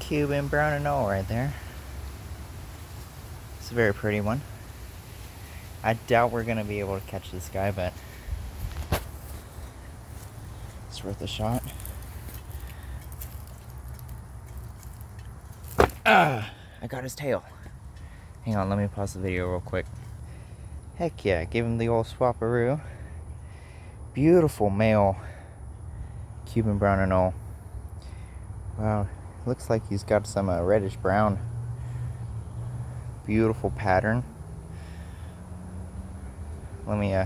Cuban brown anole right there. It's a very pretty one. I doubt we're gonna be able to catch this guy, but it's worth a shot. Ah, I got his tail. Hang on, let me pause the video real quick. Heck yeah, give him the old swapperoo. Beautiful male Cuban brown anole. Wow, looks like he's got some reddish brown. Beautiful pattern. Let me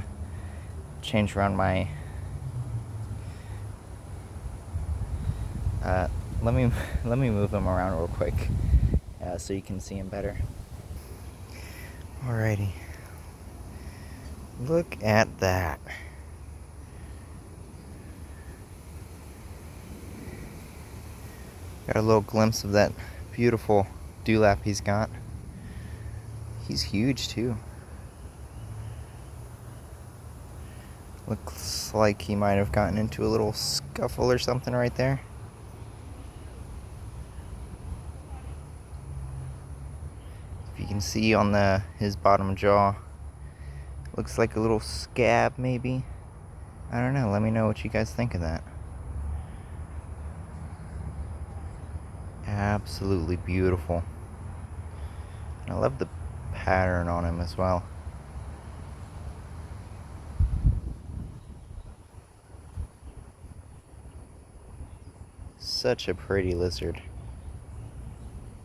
change around my let me move him around real quick so you can see him better. Alrighty, look at that. Got a little glimpse of that beautiful dewlap he's got. He's huge too. Looks like he might have gotten into a little scuffle or something right there. If you can see on his bottom jaw, looks like a little scab maybe. I don't know, let me know what you guys think of that. Absolutely beautiful. I love the pattern on him as well. Such a pretty lizard.